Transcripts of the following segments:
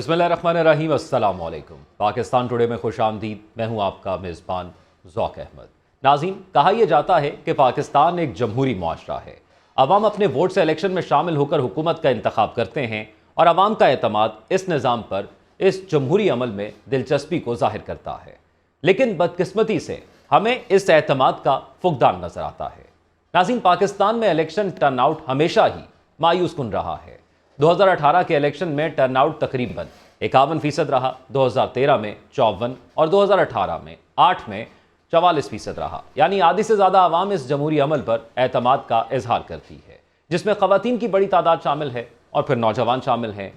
बिस्मिल्लाहिर्रहमानिर्रहीम, अस्सलाम वालेकुम। पाकिस्तान टुडे में खुश आमदीद। मैं हूँ आपका मेज़बान ज़ौक अहमद। नाज़रीन, कहा यह जाता है कि पाकिस्तान एक जमहूरी मुआशरा है। अवाम अपने वोट से इलेक्शन में शामिल होकर हुकूमत का इंतखाब करते हैं और अवाम का एतमाद इस निज़ाम पर, इस जमहूरी अमल में दिलचस्पी को जाहिर करता है। लेकिन बदकिस्मती से हमें इस एतमाद का फुकदान नजर आता है। नाज़रीन, पाकिस्तान में इलेक्शन टर्नआउट हमेशा ही मायूस कुन रहा है। 2018 के इलेक्शन में टर्नआउट तकरीबन 51% रहा, 2013 में 54 और 2018 में 8 में 44% रहा। यानी आधी से ज़्यादा आवाम इस जमहूरी अमल पर एतमाद का इजहार करती है, जिसमें ख़वातीन की बड़ी तादाद शामिल है और फिर नौजवान शामिल हैं।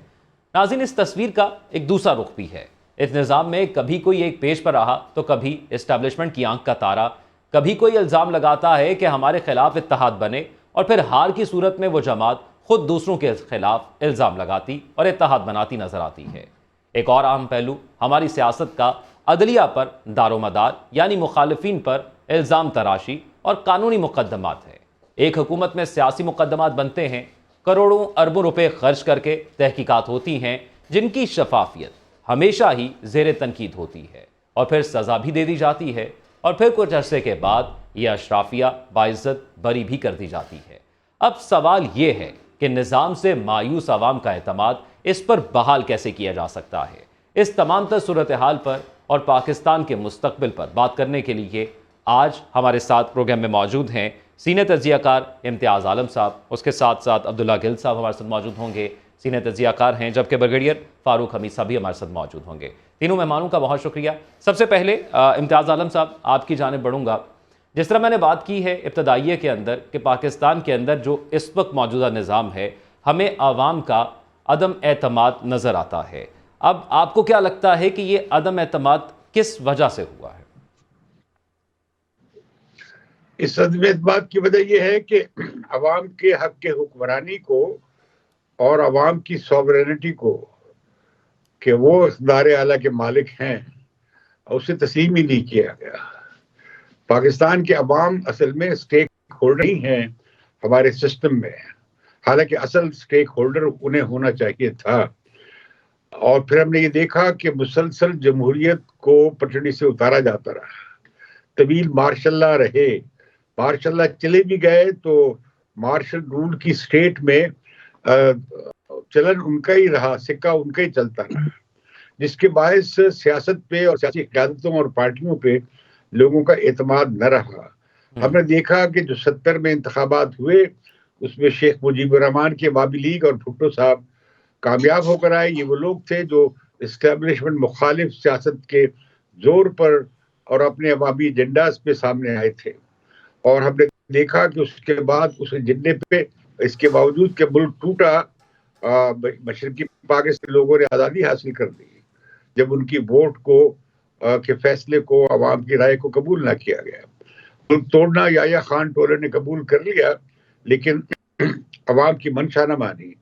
नाज़रीन, इस तस्वीर का एक दूसरा रुख भी है। इस निज़ाम में कभी कोई एक पेज पर रहा तो कभी इस्टेब्लिशमेंट की आंख का तारा, कभी कोई इल्ज़ाम लगाता है कि हमारे खिलाफ इत्तेहाद बने और फिर हार की सूरत में वो जमात खुद दूसरों के खिलाफ इल्ज़ाम लगाती और इत्तेहाद बनाती नजर आती है। एक और अहम पहलू हमारी सियासत का अदलिया पर दारोमदार, यानी मुखालिफिन पर इल्ज़ाम तराशी और कानूनी मुकदमात है। एक हुकूमत में सियासी मुकदमात बनते हैं, करोड़ों अरबों रुपए खर्च करके तहकीकात होती हैं, जिनकी शफाफियत हमेशा ही ज़ेर तनकीद होती है और फिर सज़ा भी दे दी जाती है और फिर कुछ अरसे के बाद यह अशराफिया बाइज्जत बरी भी कर दी जाती है। अब सवाल यह है कि निज़ाम से मायूस आवाम का एतमाद इस पर बहाल कैसे किया जा सकता है। इस तमाम तर सूरत हाल पर और पाकिस्तान के मुस्तकबिल पर बात करने के लिए आज हमारे साथ प्रोग्राम में मौजूद हैं सीनियर तजियाकार इम्तियाज़ आलम साहब, उसके साथ साथ अब्दुल्ला गिल साहब हमारे साथ मौजूद होंगे, सीनियर तजियाकार हैं, जबकि ब्रिगेडियर फारूक हमीद साहब भी हमारे साथ मौजूद होंगे। तीनों मेहमानों का बहुत शुक्रिया। सबसे पहले इम्तियाज़ आलम साहब, आपकी जानिब बढ़ूँगा। जिस तरह मैंने बात की है इब्तदाइये के अंदर कि पाकिस्तान के अंदर जो इस वक्त मौजूदा निज़ाम है, हमें आवाम का अदम एतमाद नज़र आता है। अब आपको क्या लगता है कि ये अदम एतमाद किस वजह से हुआ है? इस अदम एतमाद की वजह यह है कि अवाम के हक के हुक्मरानी को और अवाम की सॉवरेनिटी को, कि वो इक़्तिदार आला के मालिक हैं, उसे तस्लीम ही नहीं किया गया। पाकिस्तान के अवाम असल में स्टेक होल्डर ही हैं हमारे सिस्टम में, हालांकि असल स्टेक होल्डर उन्हें होना चाहिए था। और फिर हमने ये देखा कि मुसलसल जमहूरियत को पटड़ी से उतारा जाता रहा, तवील मार्शल्ला रहे, मार्शल्ला चले भी गए तो मार्शल रूल की स्टेट में चलन उनका ही रहा, सिक्का उनका ही चलता रहा, जिसके बायस सियासत पे और सियासी क़यादतों और पार्टियों पे लोगों का एतमाद न रहा। हमने देखा कि जो 70 में इंतखाबात हुए उसमें शेख मुजीबुर रहमान के अवामी लीग और भुट्टो साहब कामयाब होकर आए। ये वो लोग थे जो इस्टेब्लिशमेंट मुखालिफ सियासत के जोर पर और अपने अवामी एजेंडास पे सामने आए थे। और हमने देखा कि उसके बाद उस एजेंडे पे, इसके बावजूद कि मुल्क टूटा, मशरकी पाकिस्तान लोगों ने आज़ादी हासिल कर ली जब उनकी वोट को के फैसले को, अवाम की राय को कबूल ना किया गया। मुल्क तोड़ना याया खान टोले ने कबूल कर लिया, लेकिन अवाम की मंशा न मानी।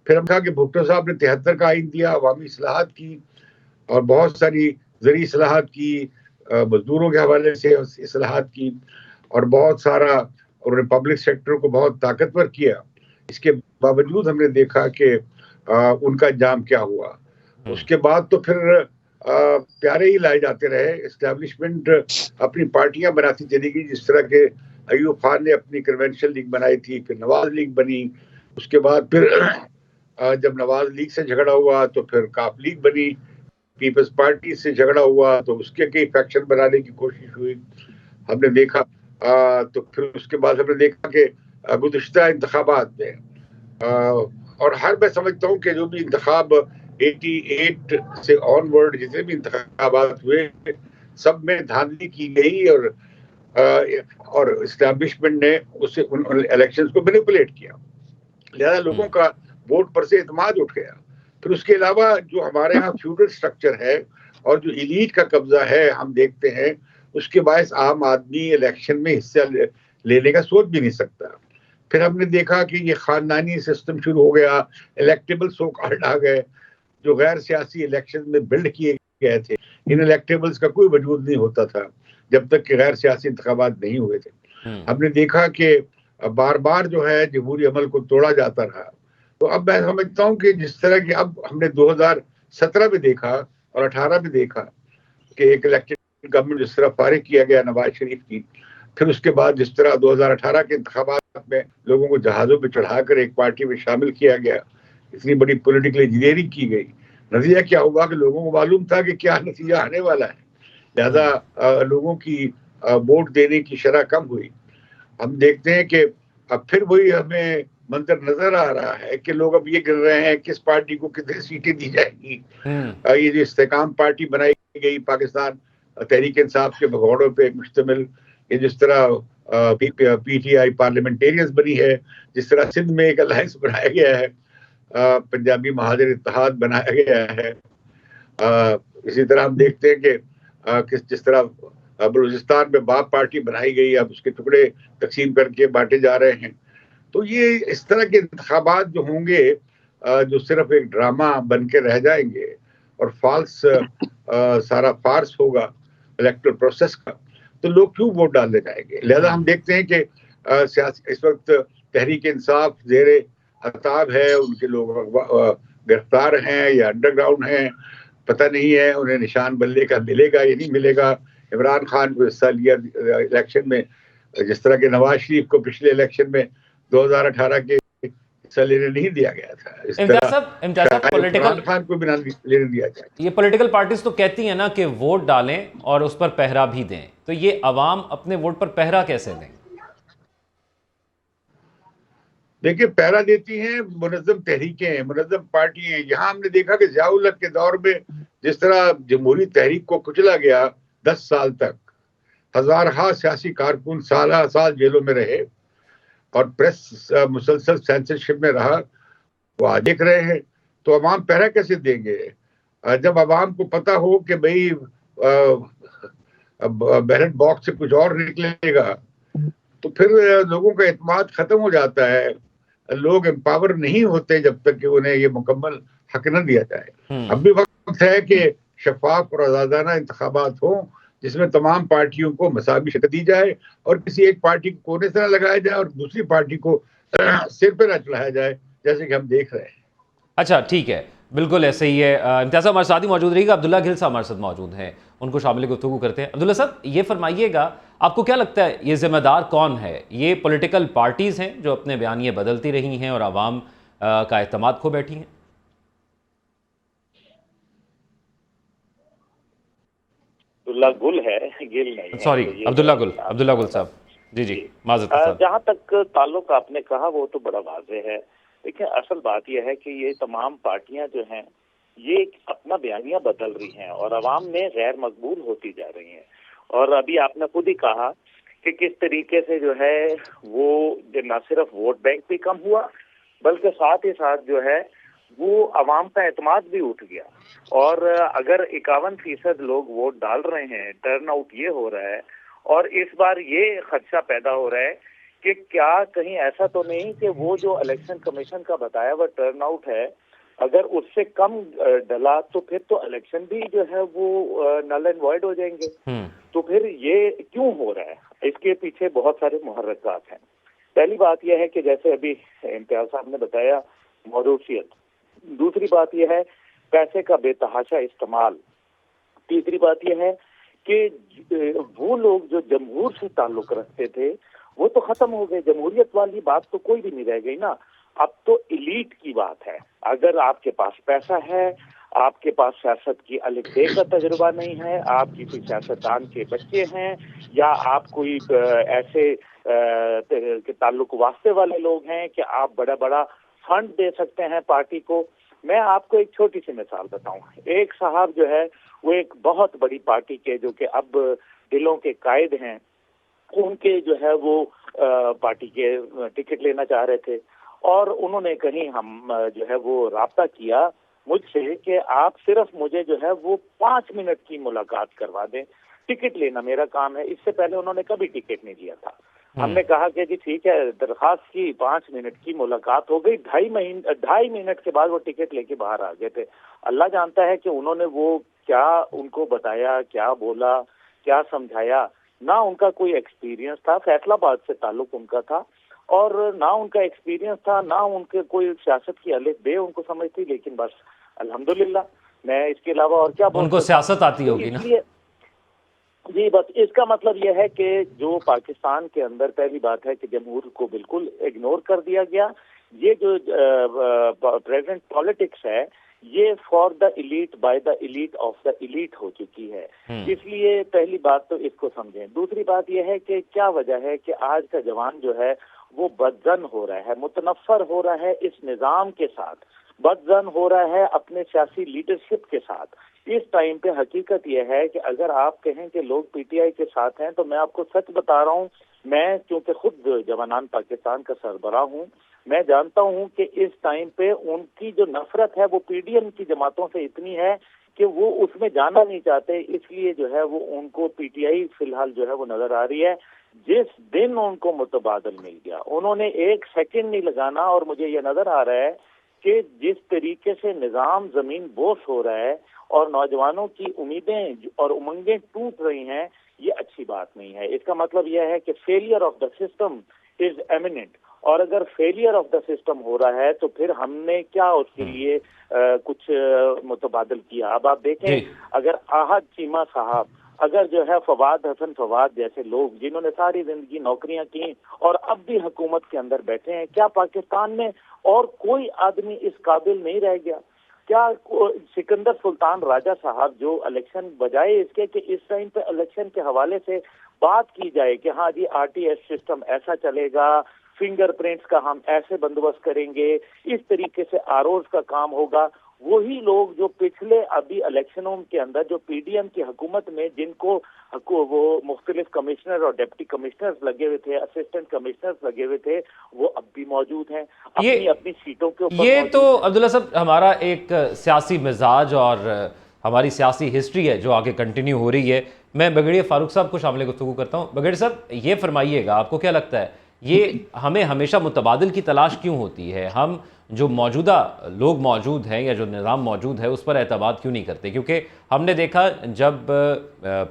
फिर हम कहा कि भुट्टो साहब ने 73 का आइन दिया, अवामी इस्लाहात की और बहुत सारी ज़री इस्लाहात की, मजदूरों के हवाले से इस्लाहात की, और बहुत सारा उन्होंने पब्लिक सेक्टर को बहुत ताकतवर किया। इसके बावजूद हमने देखा कि उनका अंजाम क्या हुआ। उसके बाद तो फिर प्यारे ही लाए जाते रहे। इस्टेब्लिशमेंट अपनी पार्टियां बनाती चली गई, जिस तरह के अयूब खान ने अपनी कन्वेंशन लीग बनाई थी, फिर नवाज लीग बनी। उसके बाद फिर जब नवाज लीग से झगड़ा हुआ तो फिर काफ लीग बनी, पीपल्स पार्टी से झगड़ा हुआ तो उसके कई फैक्शन बनाने की कोशिश हुई। हमने देखा तो फिर उसके बाद हमने देखा कि गुज़िश्ता इंतखाबात में और हर मैं समझता हूँ कि जो भी इंतखाब 88 से ऑनवर्ड जितने भी इंतखाबात हुए, सब में धांधली की गई और इस्टेब्लिशमेंट ने उसे उन इलेक्शंस को मैनिपुलेट किया। लिहाजा लोगों का वोट पर से एतमाद उठ गया। फिर उसके अलावा जो हमारे यहाँ फ्यूडल स्ट्रक्चर है और जो एलीट का कब्जा है, हम देखते हैं उसके बायस आम आदमी इलेक्शन में हिस्सा लेने का सोच भी नहीं सकता। फिर हमने देखा कि ये खानदानी सिस्टम शुरू हो गया, इलेक्टेबल सो कॉल्ड आ गए, जो गैर सियासी इलेक्शन में बिल्ड किए गए थे। इन इलेक्टेबल्स का कोई वजूद नहीं होता था जब तक कि गैर सियासी इंतखाबात नहीं हुए थे। हमने देखा कि बार बार जो है जमहूरी अमल को तोड़ा जाता रहा। तो अब मैं समझता हूँ कि जिस तरह की अब हमने 17 में देखा और 18 में देखा कि एक इलेक्टेड गवर्नमेंट जिस तरह फारिग किया गया नवाज शरीफ की, फिर उसके बाद जिस तरह 2018 के इंतखाबात में लोगों को जहाजों पे चढ़ाकर एक पार्टी में शामिल किया गया, इतनी बड़ी पॉलिटिकल इंजीनियरिंग की गई, नतीजा क्या हुआ कि लोगों को मालूम था कि क्या नतीजा आने वाला है, लिहाजा लोगों की वोट देने की शरह कम हुई। हम देखते हैं कि अब फिर वही हमें मंजर नजर आ रहा है कि लोग अब ये गिन रहे हैं किस पार्टी को कितनी सीटें दी जाएंगी। ये जो इस्तेकाम पार्टी बनाई गई पाकिस्तान तहरीक इंसाफ के भगोड़ों पे मुश्तमिल, ये जिस तरह पीटीआई पार्लियामेंटेरियंस बनी है, जिस तरह सिंध में एक अलायंस बनाया गया है, पंजाबी महाजर इत्तेहाद बनाया गया है, इसी तरह हम देखते हैं कि जिस तरह बलूचिस्तान में बाप पार्टी बनाई गई, अब उसके टुकड़े तकसीम करके बांटे जा रहे हैं। तो ये इस तरह के इंतखाबात जो होंगे जो सिर्फ एक ड्रामा बन के रह जाएंगे और फाल्स सारा फार्स होगा इलेक्टोरल प्रोसेस का, तो लोग क्यों वोट डालने जाएंगे। लिहाजा हम देखते हैं कि इस वक्त तहरीक इंसाफ जेरे हताब है, उनके लोग गिरफ्तार हैं या अंडरग्राउंड हैं, पता नहीं है उन्हें निशान बल्ले का मिलेगा या नहीं मिलेगा। इमरान खान को हिस्सा लिया इलेक्शन में, जिस तरह के नवाज शरीफ को पिछले इलेक्शन में 2018 के हिस्सा लेने नहीं दिया गया था, इस तरह इमरान खान को भी लेने दिया जाए। ये पॉलिटिकल पार्टीज तो कहती हैं ना कि वोट डालें और उस पर पहरा भी दें, तो ये अवाम अपने वोट पर पहरा कैसे दें? देखिए, पहरा देती हैं मुनज़्ज़म तहरीकें, मुनज़्ज़म पार्टियां। यहाँ हमने देखा कि ज़ियाउल हक के दौर में जिस तरह जमहूरी तहरीक को कुचला गया, 10 साल तक हजारहा सियासी कारकुन साल जेलों में रहे और प्रेस मुसलसल सेंसरशिप में रहा, वो आज देख रहे हैं। तो अवाम पहरा कैसे देंगे जब अवाम को पता हो कि भाई बैलेट बॉक्स से कुछ और निकलेगा, तो फिर लोगों का एतमाद खत्म हो जाता है। लोग एम्पावर नहीं होते जब तक कि उन्हें ये मुकम्मल हक न दिया जाए। अब भी वक्त है कि शफाफ और आजादाना इंतखाबात हो, जिसमें तमाम पार्टियों को मसावी शक्ल दी जाए और किसी एक पार्टी को कोने से न लगाया जाए और दूसरी पार्टी को सिर पे न चढ़ाया जाए, जैसे कि हम देख रहे हैं। अच्छा, ठीक है, बिल्कुल ऐसे ही है। इम्तियाज़ साहब हमारे साथ ही मौजूद रहिएगा। अब्दुल्ला गिल साहब हमारे साथ मौजूद हैं, उनको शामिल गुफ्तगू करते हैं। अब्दुल्ला साहब, ये फरमाइएगा, आपको क्या लगता है ये जिम्मेदार कौन है? ये पॉलिटिकल पार्टीज़ हैं जो अपने बयानिए बदलती रही हैं और आवाम का एतमाद खो बैठी हैं? अब्दुल्ला गुल है, गिल नहीं है। सॉरी, अब्दुल्ला गुल साहब, जी माज़रत। जहाँ तक ताल्लुक आपने कहा वो तो बड़ा वाज़ेह है। देखिए, असल बात यह है कि ये तमाम पार्टियां जो हैं ये अपना बयानिया बदल रही हैं और अवाम में गैर मकबूल होती जा रही हैं। और अभी आपने खुद ही कहा कि किस तरीके से जो है वो न सिर्फ वोट बैंक भी कम हुआ, बल्कि साथ ही साथ जो है वो अवाम का एतमाद भी उठ गया। और अगर 51% लोग वोट डाल रहे हैं, टर्न आउट ये हो रहा है, और इस बार ये खदशा पैदा हो रहा है कि क्या कहीं ऐसा तो नहीं कि वो जो इलेक्शन कमीशन का बताया हुआ टर्न आउट है, अगर उससे कम डला तो फिर तो इलेक्शन भी जो है वो नल एंड वॉइड हो जाएंगे। तो फिर ये क्यों हो रहा है? इसके पीछे बहुत सारे मुहर्रिकात हैं। पहली बात यह है कि जैसे अभी इम्तियाज साहब ने बताया, मौरूसियत। दूसरी बात यह है पैसे का बेतहाशा इस्तेमाल। तीसरी बात यह है कि वो लोग जो जमहूर से ताल्लुक रखते थे वो तो खत्म हो गए। जमहूरियत वाली बात तो कोई भी नहीं रह गई ना। अब तो इलीट की बात है। अगर आपके पास पैसा है, आपके पास सियासत की अलिफ-बे का तजुर्बा नहीं है, आप किसी सियासतदान के बच्चे हैं, या आप कोई ऐसे ताल्लुक वास्ते वाले लोग हैं कि आप बड़ा बड़ा फंड दे सकते हैं पार्टी को। मैं आपको एक छोटी सी मिसाल बताऊं। एक साहब जो है वो एक बहुत बड़ी पार्टी के, जो कि अब दिलों के कायद हैं, उनके जो है वो पार्टी के टिकट लेना चाह रहे थे और उन्होंने कहीं हम जो है वो राब्ता किया मुझसे कि आप सिर्फ मुझे जो है वो 5 मिनट की मुलाकात करवा दें, टिकट लेना मेरा काम है। इससे पहले उन्होंने कभी टिकट नहीं दिया था। हमने कहा कि जी ठीक है, दरखास्त की, 5 मिनट की मुलाकात हो गई। 2.5 मिनट के बाद वो टिकट लेके बाहर आ गए थे। अल्लाह जानता है कि उन्होंने वो क्या उनको बताया, क्या बोला, क्या समझाया। ना उनका कोई एक्सपीरियंस था, फैसलाबाद से ताल्लुक उनका था, और ना उनका एक्सपीरियंस था, ना उनके कोई सियासत की अलिफ बे उनको समझ थी। लेकिन बस अल्हम्दुलिल्लाह मैं इसके अलावा और क्या बोल उनको सकता हूं? सियासत आती तो होगी ना। इसलिए जी, बस इसका मतलब यह है कि जो पाकिस्तान के अंदर पहली बात है कि जमहूर को बिल्कुल इग्नोर कर दिया गया। ये जो प्रेजेंट पॉलिटिक्स है, ये for the elite by the elite of the elite हो चुकी है। इसलिए पहली बात तो इसको समझें। दूसरी बात यह है कि क्या वजह है कि आज का जवान जो है वो बदजन हो रहा है, मुतनफ़र हो रहा है इस निज़ाम के साथ, बदजन हो रहा है अपने सियासी लीडरशिप के साथ। इस टाइम पे हकीकत यह है कि अगर आप कहें कि लोग पीटीआई के साथ हैं, तो मैं आपको सच बता रहा हूं, मैं क्योंकि खुद जवानान पाकिस्तान का सरबराह हूं, मैं जानता हूं कि इस टाइम पे उनकी जो नफरत है वो पीडीएम की जमातों से इतनी है कि वो उसमें जाना नहीं चाहते। इसलिए जो है वो उनको पीटीआई फिलहाल जो है वो नजर आ रही है। जिस दिन उनको मुतबादल मिल गया, उन्होंने एक सेकंड नहीं लगाना, और मुझे ये नजर आ रहा है कि जिस तरीके से निजाम जमीन बोस हो रहा है और नौजवानों की उम्मीदें और उमंगें टूट रही हैं, ये अच्छी बात नहीं है। इसका मतलब यह है कि failure of the system is eminent, और अगर फेलियर ऑफ द सिस्टम हो रहा है तो फिर हमने क्या उसके लिए कुछ मुतबादल किया। अब आप देखें, अगर आहद चीमा साहब, अगर जो है फवाद हसन फवाद जैसे लोग जिन्होंने सारी जिंदगी नौकरियां की और अब भी हुकूमत के अंदर बैठे हैं, क्या पाकिस्तान में और कोई आदमी इस काबिल नहीं रह गया? क्या सिकंदर सुल्तान राजा साहब जो इलेक्शन, बजाय इसके कि इस टाइम पे इलेक्शन के हवाले से बात की जाए कि हाँ जी आरटीएस सिस्टम ऐसा चलेगा, फिंगरप्रिंट्स का हम ऐसे बंदोबस्त करेंगे, इस तरीके से आरओज का काम होगा, वही लोग जो पिछले अभी इलेक्शनों के अंदर जो पीडीएम की हुकूमत में जिनको वो मुख्तलिफ कमिश्नर और डिप्टी कमिश्नर्स लगे हुए थे, असिस्टेंट कमिश्नर्स लगे हुए थे, वो अब भी मौजूद हैं अपनी अपनी सीटों के ऊपर। ये तो अब्दुल्ला साहब हमारा एक सियासी मिजाज और हमारी सियासी हिस्ट्री है जो आगे कंटिन्यू हो रही है। मैं बगड़िया फारूक साहब को शामिल गुफ्तगू करता हूँ। बगड़िया साहब, ये फरमाइएगा, आपको क्या लगता है ये हमें हमेशा मुतबादिल की तलाश क्यों होती है? हम जो मौजूदा लोग मौजूद हैं या जो निज़ाम मौजूद है उस पर एतबार क्यों नहीं करते? क्योंकि हमने देखा जब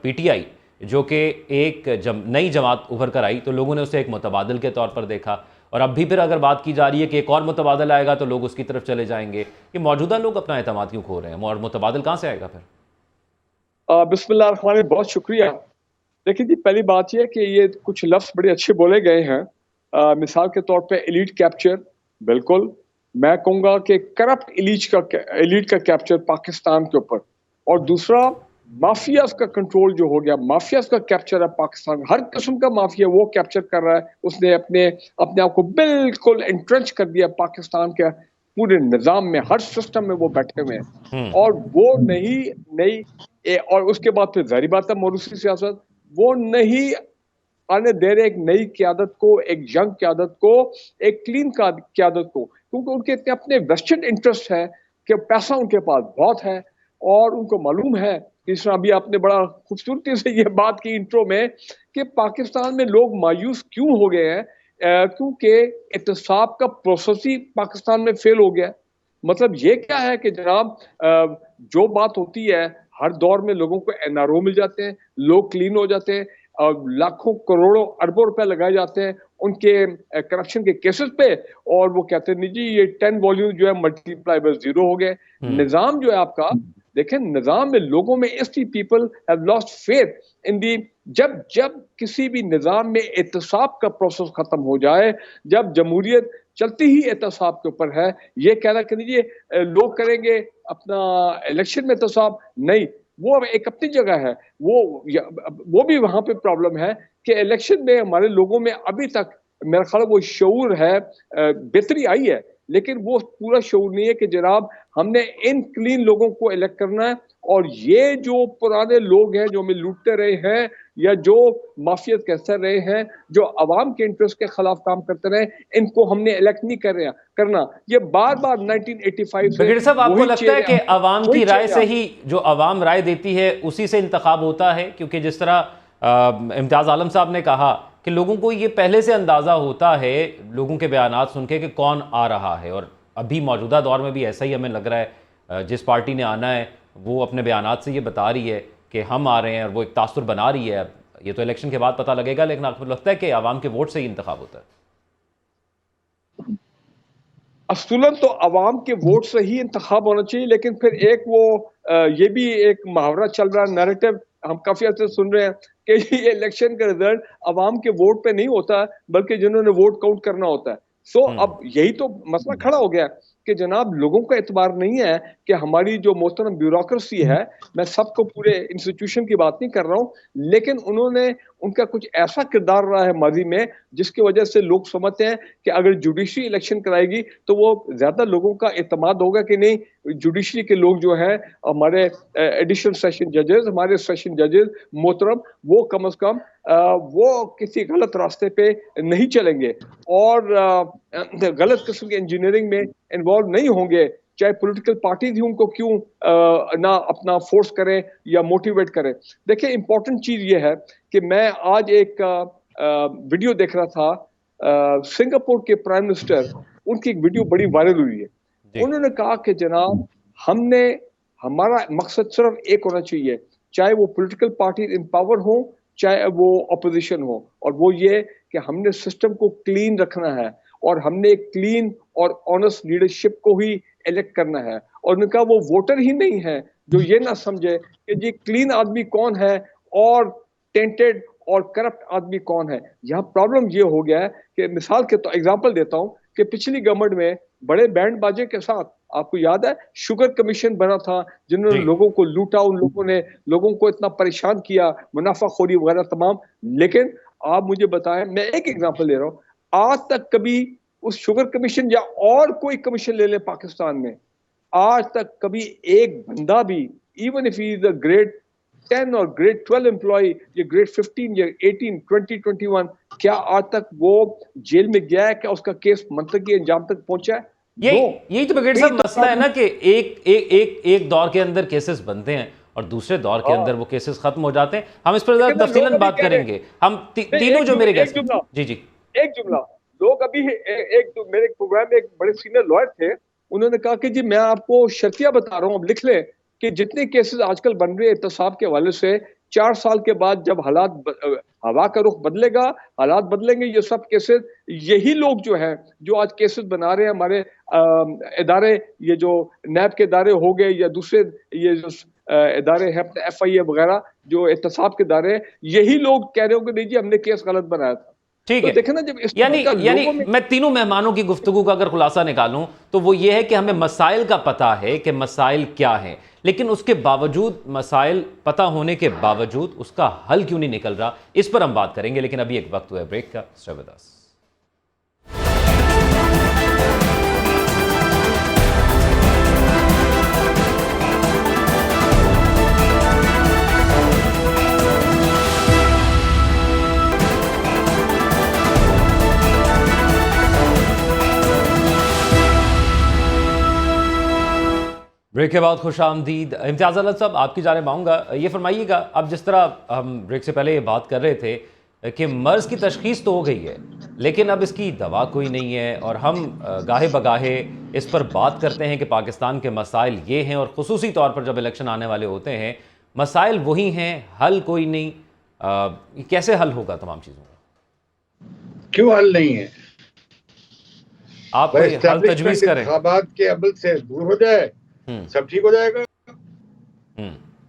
पीटीआई जो कि एक नई जमात उभर कर आई तो लोगों ने उसे एक मुतबादिल के तौर पर देखा, और अब भी फिर अगर बात की जा रही है कि एक और मुतबादल आएगा तो लोग उसकी तरफ चले जाएंगे। कि मौजूदा लोग अपना एतमाद क्यों खो रहे हैं और मुतबादल कहाँ से आएगा फिर? बिस्मिल्लाह रहमान रहीम, बहुत शुक्रिया। देखिए जी, पहली बात यह कि ये कुछ लफ्ज़ बड़े अच्छे बोले गए हैं। मिसाल के तौर पे एलीट कैप्चर, बिल्कुल मैं कहूँगा कि करप्ट एलीट का कैप्चर पाकिस्तान के ऊपर, और दूसरा माफियाज का कंट्रोल जो हो गया, माफियाज का कैप्चर है पाकिस्तान। हर किस्म का माफिया वो कैप्चर कर रहा है, उसने अपने आप को बिल्कुल एंट्रेंच कर दिया पाकिस्तान के पूरे निज़ाम में, हर सिस्टम में वो बैठे हुए हैं। और वो नहीं और उसके बाद फिर जाहिर बात है मौरूसी सियासत, वो नहीं आने दे रहे एक नई क़यादत को, एक यंग क़यादत को, एक क्लीन क़यादत को, क्योंकि उनके इतने अपने वेस्टेड इंटरेस्ट है कि पैसा उनके पास बहुत है, और उनको मालूम है, इस तरह अभी आपने बड़ा खूबसूरती से ये बात की इंट्रो में कि पाकिस्तान में लोग मायूस क्यों हो गए हैं, क्योंकि एहतसाब का प्रोसेस ही पाकिस्तान में फेल हो गया। मतलब ये क्या है कि जनाब, जो बात होती है हर दौर में लोगों को एनआरओ मिल जाते हैं, लोग क्लीन हो जाते हैं, लाखों करोड़ों अरबों रुपए लगाए जाते हैं उनके करप्शन के केसेस पे, और वो कहते हैं नहीं जी ये 10 वॉल्यूम जो है मल्टीप्लाई बाय 0 हो गए। निजाम जो है आपका, देखें निजाम में लोगों में इसलिए people have lost faith in the, जब किसी भी निजाम में एहतसाब का प्रोसेस खत्म हो जाए, जब जमहूरियत चलती ही एहतसाब के ऊपर है, ये कहना कि नहीं ये लोग करेंगे अपना इलेक्शन में एहतसाब, नहीं, वो एक अपनी जगह है। वो भी वहां पे प्रॉब्लम है कि इलेक्शन में हमारे लोगों में अभी तक मेरा ख्याल वो शऊर है, बेहतरी आई है, लेकिन वो पूरा शऊर नहीं है कि जनाब हमने इन क्लीन लोगों को इलेक्ट करना है, और ये जो पुराने लोग हैं जो हमें लूटते रहे हैं या जो माफियत कहते रहे हैं, जो अवाम के इंटरेस्ट के खिलाफ काम करते रहे, इनको हमने इलेक्ट नहीं करना। ये बार बार 1985 से बगैर साहब, आपको लगता है कि अवाम की राय से ही, जो अवाम राय देती है उसी से इंतखाब होता है? क्योंकि जिस तरह इम्तियाज़ आलम साहब ने कहा कि लोगों को ये पहले से अंदाज़ा होता है लोगों के बयानात सुन के कि कौन आ रहा है, और अभी मौजूदा दौर में भी ऐसा ही हमें लग रहा है। जिस पार्टी ने आना है वो अपने बयानात से ये बता रही है कि हम आ रहे हैं, और वो एक तासुर बना रही है। ये तो इलेक्शन के बाद पता लगेगा, लेकिन आपको लगता है कि आवाम के वोट से ही इंतखाब होता है? असूलन तो अवाम के वोट से ही इंतखाब होना चाहिए, लेकिन फिर एक वो ये भी एक मुहावरा चल रहा है, नैरेटिव हम काफी अच्छे सुन रहे हैं कि ये इलेक्शन का रिजल्ट अवाम के वोट पे नहीं होता बल्कि जिन्होंने वोट काउंट करना होता है। सो अब यही तो मसला खड़ा हो गया कि जनाब लोगों का एतबार नहीं है कि हमारी जो मोहतरम ब्यूरोक्रेसी है, मैं सबको पूरे इंस्टीट्यूशन की बात नहीं कर रहा हूँ, लेकिन उन्होंने उनका कुछ ऐसा किरदार रहा है माजी में जिसकी वजह से लोग समझते हैं कि अगर जुडिशरी इलेक्शन कराएगी तो वो ज्यादा लोगों का एतमाद होगा कि नहीं, जुडिशरी के लोग जो है हमारे एडिशनल सेशन जजेस, हमारे सेशन जजेस मोहतरम, वो कम से कम वो किसी गलत रास्ते पे नहीं चलेंगे और गलत किस्म की इंजीनियरिंग में इन्वॉल्व नहीं होंगे, चाहे पॉलिटिकल पार्टी ही उनको क्यों ना अपना फोर्स करें या मोटिवेट करें। देखिए इंपॉर्टेंट चीज ये है कि मैं आज एक वीडियो देख रहा था, सिंगापुर के प्राइम मिनिस्टर, उनकी एक वीडियो बड़ी वायरल हुई है। उन्होंने कहा कि जनाब हमने, हमारा मकसद सिर्फ एक होना चाहिए, चाहे वो पॉलिटिकल पार्टी इन पावर हो चाहे वो अपोजिशन हो, और वो ये कि हमने सिस्टम को क्लीन रखना है और हमने एक क्लीन और ऑनेस्ट लीडरशिप को ही इलेक्ट करना है। और उनका वो वोटर ही नहीं है जो ये ना समझे कि जी क्लीन आदमी कौन है और टेंटेड और करप्ट आदमी कौन है। यहाँ प्रॉब्लम ये हो गया है कि मिसाल के तो एग्जांपल देता हूँ कि पिछली गवर्नमेंट में बड़े बैंड बाजे के साथ, आपको याद है शुगर कमीशन बना था जिन्होंने लोगों को लूटा, उन लोगों ने लोगों को इतना परेशान किया, मुनाफाखोरी वगैरह तमाम। लेकिन आप मुझे बताएं, मैं एक एग्जांपल दे रहा हूँ, आज तक कभी उस शुगर कमीशन या और कोई कमीशन ले ले पाकिस्तान में, आज तक कभी एक बंदा भी, even if he is a grade 10 और ग्रेड 12 एम्प्लॉय या ग्रेड 15 या 18 20 21, क्या आज तक वो जेल में गया है? क्या उसका केस मंतकी अंजाम तक पहुंचा है? यही तो ब्रिगेडियर साहब मसला है ना कि एक दौर के अंदर केसेस बनते हैं और दूसरे दौर के अंदर वो केसेस खत्म हो जाते हैं। हम इस पर तफसीलन बात करेंगे। हम तीनों जो मेरे गेस्ट, जी एक जुमला, लोग अभी मेरे प्रोग्राम में एक बड़े सीनियर लॉयर थे, उन्होंने कहा कि जी मैं आपको शर्तिया बता रहा हूँ, अब लिख लें कि जितने केसेस आजकल बन रहे हैं एहतसाब के हवाले से, 4 साल के बाद जब हवा का रुख बदलेगा, हालात बदलेंगे, ये सब केसेस यही लोग जो हैं जो आज केसेस बना रहे हैं, हमारे इदारे, ये जो नैब के इदारे हो गए या दूसरे ये जो इदारे हैं FIA वगैरह जो एहतसाब के इदारे हैं, यही लोग कह रहे हो कि नहीं जी हमने केस गलत बनाया था। ठीक है, तो देखे ना, जब यानी मैं तीनों मेहमानों की गुफ्तगू का अगर खुलासा निकालूं तो वो ये है कि हमें मसाइल का पता है कि मसाइल क्या हैं, लेकिन उसके बावजूद, मसाइल पता होने के बावजूद उसका हल क्यों नहीं निकल रहा, इस पर हम बात करेंगे। लेकिन अभी एक वक्त हुआ है ब्रेक का। Stay with us. ब्रेक के बाद खुश आमदीद। इम्तियाज़ अहमद साहब, आपकी जानिब आऊँगा। ये फरमाइएगा, अब जिस तरह हम ब्रेक से पहले ये बात कर रहे थे कि मर्ज़ की तशख़ीस तो हो गई है लेकिन अब इसकी दवा कोई नहीं है, और हम गाहे बगाहे इस पर बात करते हैं कि पाकिस्तान के मसाइल ये हैं, और ख़ुसूसी तौर पर जब इलेक्शन आने वाले होते हैं मसाइल वही हैं, हल कोई नहीं। कैसे हल होगा तमाम चीज़ों का? क्यों हल नहीं है? आप कोई हल तजवीज़ करें। इंतखाबात के अमल से दूर हो जाए, सब ठीक हो जाएगा।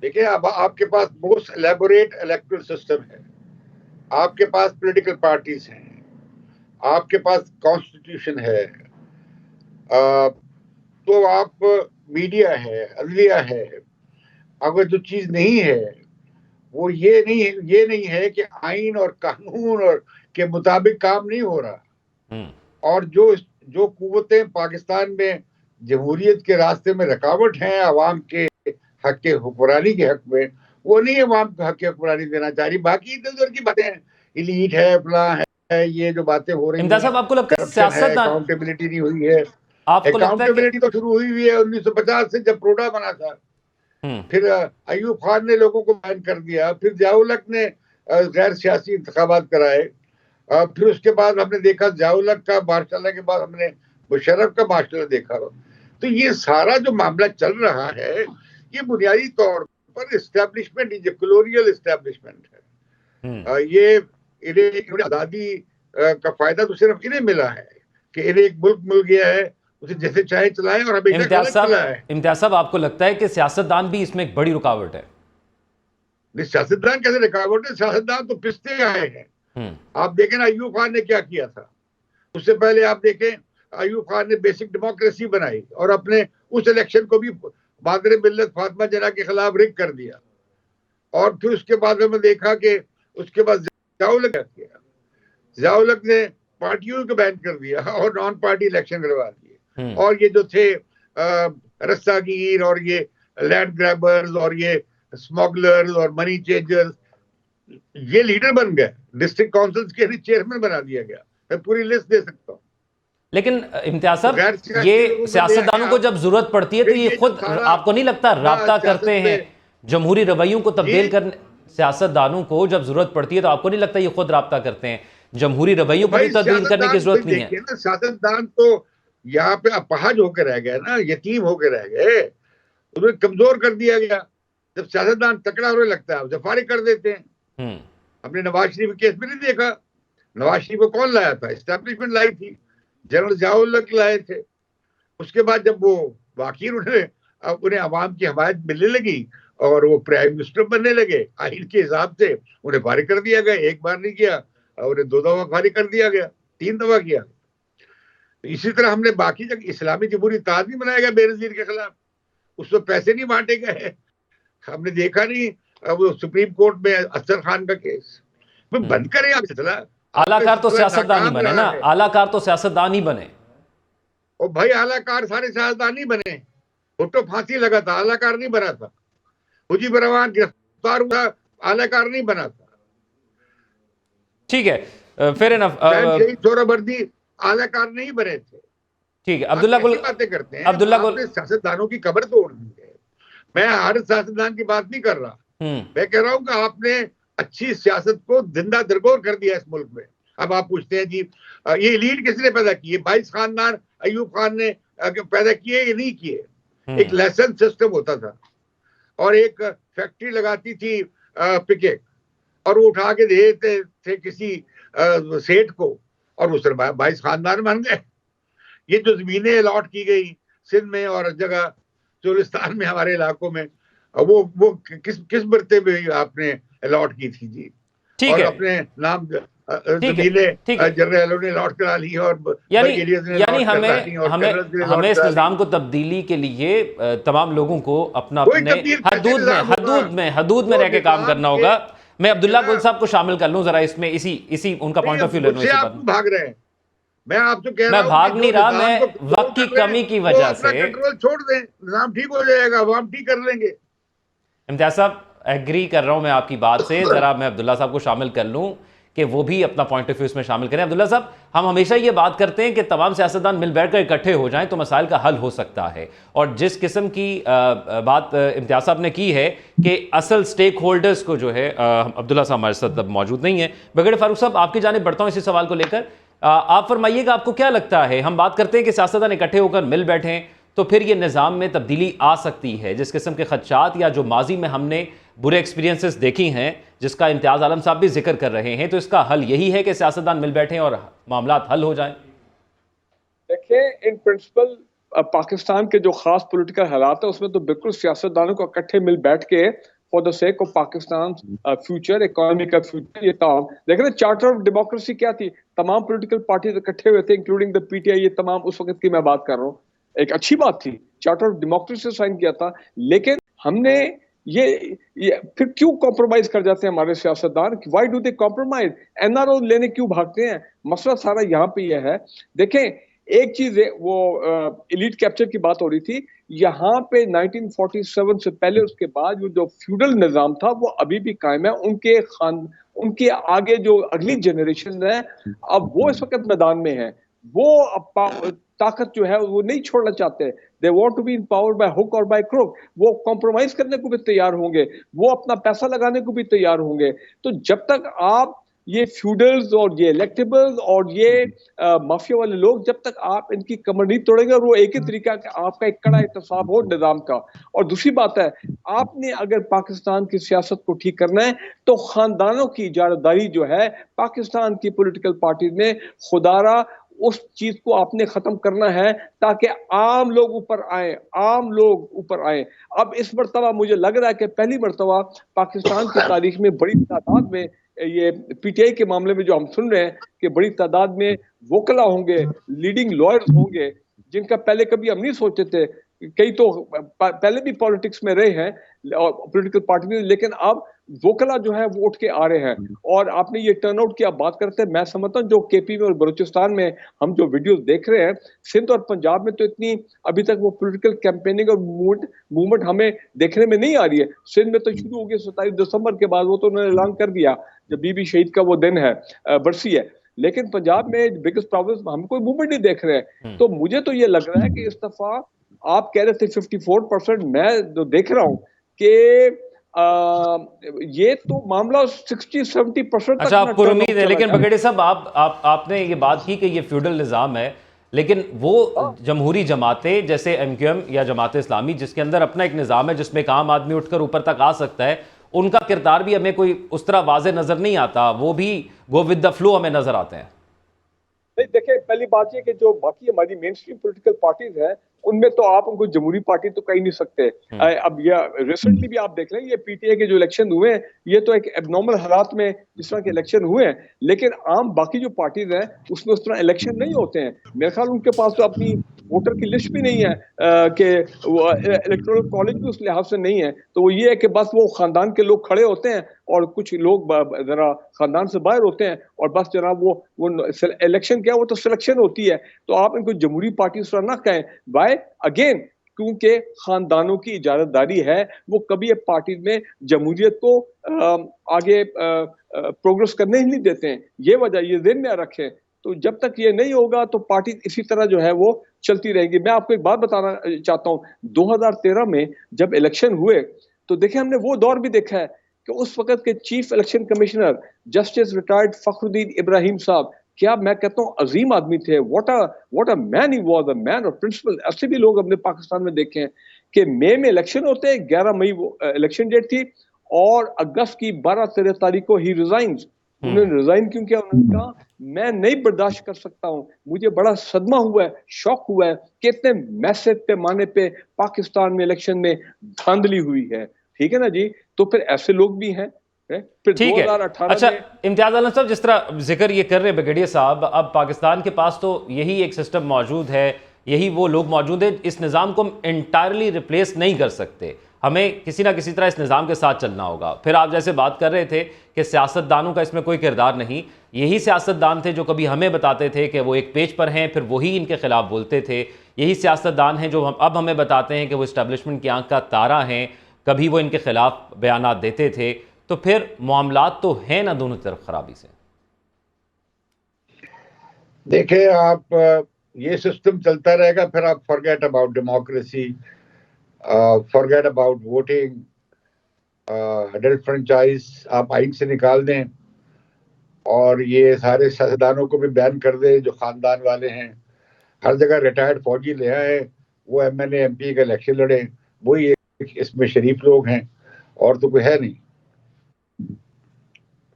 देखिए, अब आपके पास मोस्ट एलेबोरेट इलेक्टोरल सिस्टम है, आपके पास पॉलिटिकल पार्टीज हैं, आपके पास कॉन्स्टिट्यूशन है, तो आप मीडिया है, अदलिया है। अगर जो चीज नहीं है वो ये नहीं है कि आइन और कानून और के मुताबिक काम नहीं हो रहा, और जो कुव्वतें पाकिस्तान में जमहूरियत के रास्ते में रुकावट हैं अवाम के हक के हुक्मरानी के हक में, वो नहीं अवाम को हक के हुक्मरानी देना चाह रही। बाकी इधर उधर की बातें हैं, इलीट है, फला है, ये जो बातें हो रही हैं, आपको लगता है सियासत अकाउंटेबिलिटी नहीं हुई है? अकाउंटेबिलिटी तो शुरू हुई है 1950 से, जब प्रोडा बना था। फिर अयूब खान ने लोगों को बैन कर दिया, फिर जिया-उल-हक ने गैर सियासी इंतखाबात कराए, फिर उसके बाद हमने देखा जिया-उल-हक का मार्शाला के बाद हमने मुशर्रफ का मार्शाला देखा। तो ये सारा जो मामला चल रहा है ये बुनियादी तौर पर इस्टेब्लिशमेंट, ये कॉलोनियल इस्टेब्लिशमेंट है। ये इन्हें आज़ादी का फायदा तो सिर्फ इन्हें मिला है कि इन्हें एक मुल्क मिल गया है उसे जैसे चाहे चलाए और हमेशा गलत चला है। इम्तियाज साहब, आपको लगता है कि सियासतदान भी इसमें एक बड़ी रुकावट है? नहीं, सियासतदान कैसे रुकावट है? सियासतदान तो पिसते आए हैं। आप देखें ना, अयूब खान ने क्या किया था। उससे पहले आप देखें, अयूब खान ने बेसिक डेमोक्रेसी बनाई और अपने उस इलेक्शन को भी मादरे मिल्लत फातिमा जना के खिलाफ रिग कर दिया। और फिर उसके बाद हमें देखा कि उसके बाद ज़िया-उल-हक ने पार्टियों को बैन कर दिया और नॉन पार्टी इलेक्शन करवा दिए। और ये जो थे रस्सागीर और ये लैंड ग्रैबर्स और ये स्मगलर्स और मनी चेंजर्स, ये लीडर बन गए। डिस्ट्रिक्ट काउंसिल्स के भी चेयरमैन बना दिया गया। मैं पूरी लिस्ट दे सकता हूँ। लेकिन इम्तियाज साहब, ये सियासतदानों को जब जरूरत पड़ती है तो ये खुद, आपको नहीं लगता, राब्ता करते हैं जमहूरी रवैयों को तब्दील करने? सियासतदानों को जब जरूरत पड़ती है तो आपको नहीं लगता ये खुद राब्ता करते हैं? जमहूरी रवैयों को भी तब्दील करने की जरूरत नहीं है? सियासतदान तो यहाँ पे अपाहज होकर रह गए ना, यतीम होकर रह गए, उन्हें कमजोर कर दिया गया। जब सियासतदान तकड़ा होने लगता है उसे फारिग कर देते हैं। अपने नवाज शरीफ के केस में नहीं देखा? नवाज शरीफ को कौन लाया था? एस्टैब्लिशमेंट लाई थी, जनरल ज़िया-उल-हक लाए थे। उसके बाद जब वो वाकई उन्हें अवाम की हमायत मिलने लगी और वो प्राइम मिनिस्टर बनने लगे, आइन के हिसाब से उन्हें फारिग कर दिया गया। एक बार नहीं किया, उन्हें 2 दफा फारिग कर दिया गया, 3 दफा किया। इसी तरह हमने बाकी जगह इस्लामी जमहूरी इत्तेहाद नहीं बनाया गया बेनज़ीर के खिलाफ, उसमें पैसे नहीं बांटे गए। हमने देखा नहीं वो सुप्रीम कोर्ट में अफजल खान का केस। बंद करें आप चला। आलाकार तो सियासतदान ही बने ना, आलाकार तो सियासतदान ही बने। और भाई आलाकार सारे सियासतदान ही बने। भुट्टो फांसी लगा था, आलाकार नहीं बना था। मुजीबुर रहमान गिरफ्तार हुआ, आलाकार नहीं बना था। ठीक है, फेयर इनफ। शहीद सोहरावर्दी आलाकार नहीं बने थे। ठीक है, अब्दुल्ला गुल बातें करते हैं। अब्दुल्ला गुल सियासतदानों की कब्र तोड़ दी है। मैं हर सियासतदान की बात नहीं कर रहा। मैं कह रहा हूं कि आपने अच्छी सियासत को जिंदा दरगोर कर दिया इस मुल्क में। अब आप पूछते हैं जी ये एलीट किसने पैदा की है? 22 खानदान अयूब खान ने पैदा किए या नहीं किए? एक लेसन सिस्टम होता था और एक फैक्ट्री लगाती थी पिकेट, और वो उठा के देते थे किसी सेठ को और उस 22 खानदान बन गए। ये जो जमीनें अलॉट की गई सिंध में और जगह चोलिस्तान में, हमारे इलाकों में, वो किस बरते में आपने अलॉट की थी जी? ठीक और है, अपने नाम जमीनें जनरलों ने अलॉट करा ली और यानी हमें इस निजाम को तब्दीली के लिए तमाम लोगों को अपना अपने हदूद में रह के काम करना होगा। मैं अब्दुल्ला गुल साहब को शामिल कर लूं जरा इसमें, इसी उनका पॉइंट ऑफ व्यू ले लूं। भाग रहे हैं, मैं आपसे कह रहा हूं, मैं भाग नहीं रहा, मैं वक्त की कमी की वजह से कंट्रोल छोड़ दें, निजाम ठीक हो जाएगा, अवाम ठीक कर लेंगे। इम्तियाज साहब, एग्री कर रहा हूं मैं आपकी बात से, जरा मैं अब्दुल्ला साहब को शामिल कर लूं कि वो भी अपना पॉइंट ऑफ व्यू इसमें शामिल करें। अब्दुल्ला साहब, हम हमेशा ये बात करते हैं कि तमाम सियासतदान मिल बैठकर इकट्ठे हो जाएं तो मसाइल का हल हो सकता है, और जिस किस्म की बात इम्तियाज साहब ने की है कि असल स्टेक होल्डर्स को जो है, अब्दुल्ला साहब हमारे साथ अब मौजूद नहीं है। ब्रिगेडियर फारूक साहब, आपकी जानिब बढ़ता हूँ इसी सवाल को लेकर। आप फरमाइएगा, आपको क्या लगता है? हम बात करते हैं कि सियासतदान इकट्ठे होकर मिल बैठें तो फिर ये निज़ाम में तब्दीली आ सकती है। जिस किस्म के खदशात या जो माजी में हमने बुरे एक्सपीरियंसेस देखी हैं, जिसका इम्तियाज़ आलम साहब भी जिक्र कर रहे हैं, तो इसका हल यही है कि सियासतदान मिल बैठें और मामला हल हो जाए। देखिए, इन प्रिंसिपल पाकिस्तान के जो खास पॉलिटिकल हालात है उसमें तो बिल्कुल सियासतदानों को इकट्ठे मिल बैठ के for the sake of Pakistan future, economy का फ्यूचर, ये काम देखिए। चार्टर ऑफ डेमोक्रेसी क्या थी? तमाम पॉलिटिकल पार्टीज इकट्ठे हुए थे, इंक्लूडिंग द पीटीआई। ये तमाम उस वक्त की मैं बात कर रहा हूँ, एक अच्छी बात थी, चार्टर ऑफ डेमोक्रेसी साइन किया था। लेकिन हमने ये फिर क्यों कॉम्प्रोमाइज कर जाते हैं हमारे सियासतदान? Why do they compromise? NRO लेने क्यों भागते हैं? मसला सारा यहाँ पे यह है। देखें, एक चीज है, वो एलीट कैप्चर की बात हो रही थी यहाँ पे 1947 से पहले, उसके बाद जो फ्यूडल निजाम था वो अभी भी कायम है। उनके आगे जो अगली जनरेशन है, अब वो इस वक्त मैदान में है, वो ताकत जो है वो नहीं छोड़ना चाहते। They want to be in power by hook और बाय क्रुक। वो कॉम्प्रोमाइज करने को भी तैयार होंगे, वो अपना पैसा लगाने को भी तैयार होंगे। तो जब तक आप ये फ्यूडल्स और ये इलेक्टेबल्स और ये माफिया वाले लोग, जब तक आप इनकी कमर नहीं तोड़ेंगे, और वो एक ही तरीका कि आपका एक कड़ा एहतसाब हो निजाम का। और दूसरी बात है, आपने अगर पाकिस्तान की सियासत को ठीक करना है तो खानदानों की इजारादारी जो है पाकिस्तान की पॉलिटिकल पार्टीज ने खुदारा उस चीज को आपने खत्म करना है ताकि आम लोग ऊपर आए, आम लोग ऊपर आए। अब इस मर्तबा मुझे लग रहा है कि पहली मर्तबा पाकिस्तान की तारीख में बड़ी तादाद में ये पीटीआई के मामले में जो हम सुन रहे हैं कि बड़ी तादाद में वोकला होंगे, लीडिंग लॉयर्स होंगे, जिनका पहले कभी हम नहीं सोचे थे। कई तो पहले भी पॉलिटिक्स में रहे हैं और पॉलिटिकल पार्टी में, लेकिन अब वोकला जो है वो उठ के आ रहे हैं। और आपने ये टर्नआउट की आप बात करते हैं, मैं समझता हूँ जो केपी में और बलूचिस्तान में हम जो वीडियोस देख रहे हैं, सिंध और पंजाब में तो इतनी अभी तक वो पॉलिटिकल कैंपेनिंग और मूवमेंट हमें देखने में नहीं आ रही है। सिंध में तो शुरू हो गई 27 दिसंबर के बाद, वो तो उन्होंने ऐलान कर दिया जब बीबी शहीद का वो दिन है, बरसी है। लेकिन पंजाब में बिगेस्ट प्रॉब्लम, हम कोई मूवमेंट नहीं देख रहे हैं। तो मुझे तो ये लग रहा है कि इस दफा आप कह रहे थे 54%, मैं जो देख रहा हूं कि ये तो मामला 60-70% अच्छा, आपको उम्मीद है। लेकिन बगेड़ी साहब, आपने ये बात की कि ये फ्यूडल निज़ाम है, लेकिन वो जमहूरी जमातें जैसे एमक्यूएम या जमात इस्लामी, जिसके अंदर अपना एक निज़ाम है जिसमें एक आम आदमी उठकर ऊपर तक आ सकता है, उनका किरदार भी हमें कोई उस तरह वाज़े नज़र नहीं आता। वो भी गो विद द फ्लो हमें नज़र आते हैं। नहीं, देखिए, पहली बात ये कि जो बाकी हमारी मेन स्ट्रीम पोलिटिकल पार्टीज हैं, उनमें तो आप उनको जमहूरी पार्टी तो कह ही नहीं सकते। अब ये रिसेंटली भी आप देख लें, ये पीटीआई के जो इलेक्शन हुए हैं, ये तो एक एबनॉर्मल हालात में जिस तरह के इलेक्शन हुए हैं, लेकिन आम बाकी जो पार्टीज हैं उसमें उस तरह इलेक्शन नहीं होते हैं। मेरे ख्याल उनके पास तो अपनी वोटर की लिस्ट भी नहीं है कि वो इलेक्टोरल कॉलेज भी उस लिहाज से नहीं है। तो वो ये है कि बस वो खानदान के लोग खड़े होते हैं और कुछ लोग जरा खानदान से बाहर होते हैं, और बस जनाब वो इलेक्शन क्या, वो तो सिलेक्शन होती है। तो आप इनको जमहूरी पार्टी उस तरह ना कहें। वाई अगेन, क्योंकि खानदानों की इजाजतदारी है, वो कभी पार्टी में जमहूरियत को आगे प्रोग्रेस करने ही नहीं देते हैं। ये वजह, ये ज़हन में रखें। तो जब तक ये नहीं होगा तो पार्टी इसी तरह जो है वो चलती रहेगी। मैं आपको एक बात बताना चाहता हूं, 2013 में जब इलेक्शन हुए तो देखिए, हमने वो दौर भी देखा है कि उस वक्त के chief election commissioner justice retired Fakhruddin Ibrahim साहब, क्या मैं कहता हूँ अजीम आदमी थे। What a man he was, a man of principle. ऐसे भी लोग अपने पाकिस्तान में देखे हैं कि मई में इलेक्शन होते हैं, 11 मई वो इलेक्शन डेट थी, और अगस्त की 12-13 तारीख को ही रिजाइन। उन्होंने रिजाइन क्यों किया? उन्होंने कहा मैं नहीं बर्दाश्त कर सकता हूं, मुझे बड़ा सदमा हुआ है, शौक हुआ है कि इतने मैसिव पैमाने पे पाकिस्तान में इलेक्शन में धांधली हुई है। ठीक है ना जी? तो फिर ऐसे लोग भी हैं। फिर ठीक है। 2018 अच्छा, में इम्तियाज आलम साहब, जिस तरह जिक्र ये कर रहे हैं बगेड़िया साहब, अब पाकिस्तान के पास तो यही एक सिस्टम मौजूद है, यही वो लोग मौजूद हैं। इस निज़ाम को हम इंटायरली रिप्लेस नहीं कर सकते, हमें किसी ना किसी तरह इस निज़ाम के साथ चलना होगा। फिर आप जैसे बात कर रहे थे कि सियासतदानों का इसमें कोई किरदार नहीं, यही सियासतदान थे जो कभी हमें बताते थे कि वो एक पेज पर हैं, फिर वही इनके खिलाफ बोलते थे। यही सियासतदान हैं जो अब हमें बताते हैं कि वो इस्टेब्लिशमेंट की आंख का तारा हैं, कभी वो इनके खिलाफ बयानात देते थे। तो फिर मामलात तो हैं ना दोनों तरफ खराबी से। देखिए, आप ये सिस्टम चलता रहेगा, फिर आप forget about democracy, forget about voting, adult franchise आप आइन से निकाल दें, और ये सारे सियासतदानों को भी बैन कर दें जो खानदान वाले हैं। हर जगह रिटायर्ड फौजी ले आए, वो एमएलए एमपी का इलेक्शन लड़े, वही इसमें शरीफ लोग हैं, और तो कोई है नहीं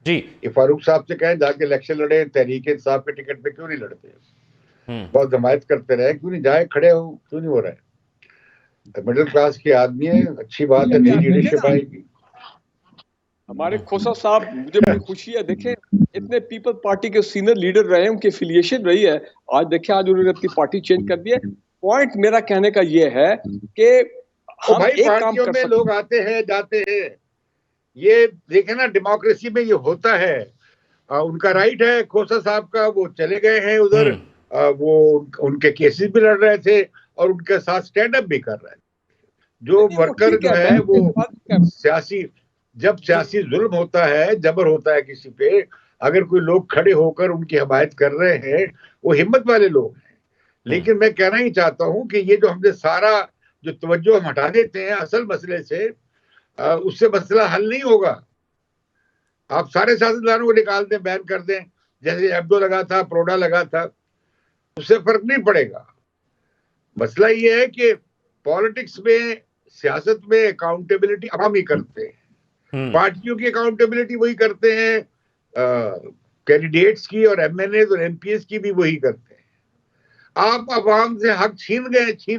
जी। ये फारूक साहब से कहें जाके इलेक्शन लड़े, तहरीक इंसाफ के टिकट पे क्यों नहीं लड़ते? बहुत हमायत करते रहे, क्यों नहीं जाए, खड़े हो, क्यों नहीं हो रहा है? मिडिल क्लास के आदमी है, अच्छी बात है, नई लीडरशिप आएगी। हमारे खोसा साहब, मुझे बड़ी खुशी है, देखें इतने पीपल पार्टी के सीनियर लीडर रहे हैं, उनकी एफिलिएशन रही है। आज देखें, आज उन्होंने अपनी पार्टी चेंज कर दी है। पॉइंट मेरा कहने का ये है कि हम एक काम कर सकते हैं। लोग आते हैं जाते हैं, ये देखे ना, डेमोक्रेसी में ये होता है। उनका राइट है, खोसा साहब का, वो चले गए हैं उधर, वो उनके केसेस भी लड़ रहे थे और उनके साथ स्टैंड अप भी कर रहे हैं। जो वर्कर जो है वो सियासी, जब सियासी जुल्म होता है, जबर होता है किसी पे, अगर कोई लोग खड़े होकर उनकी हिमायत कर रहे हैं, वो हिम्मत वाले लोग हैं। लेकिन मैं कहना ही चाहता हूं कि ये जो हमने सारा जो तवज्जो हम हटा देते हैं असल मसले से, उससे मसला हल नहीं होगा। आप सारे सियासतदानों को निकाल दें, बैन कर दें, जैसे एब्दो लगा था, प्रोडा लगा था, उससे फर्क नहीं पड़ेगा। मसला ये है कि पॉलिटिक्स में, सियासत में अकाउंटेबिलिटी हम ही करते हैं, पार्टियों की अकाउंटेबिलिटी वही करते हैं, कैंडिडेट्स की और एमएनए और एमपीएस की भी वही करते हैं। आप अवाम से हक छीन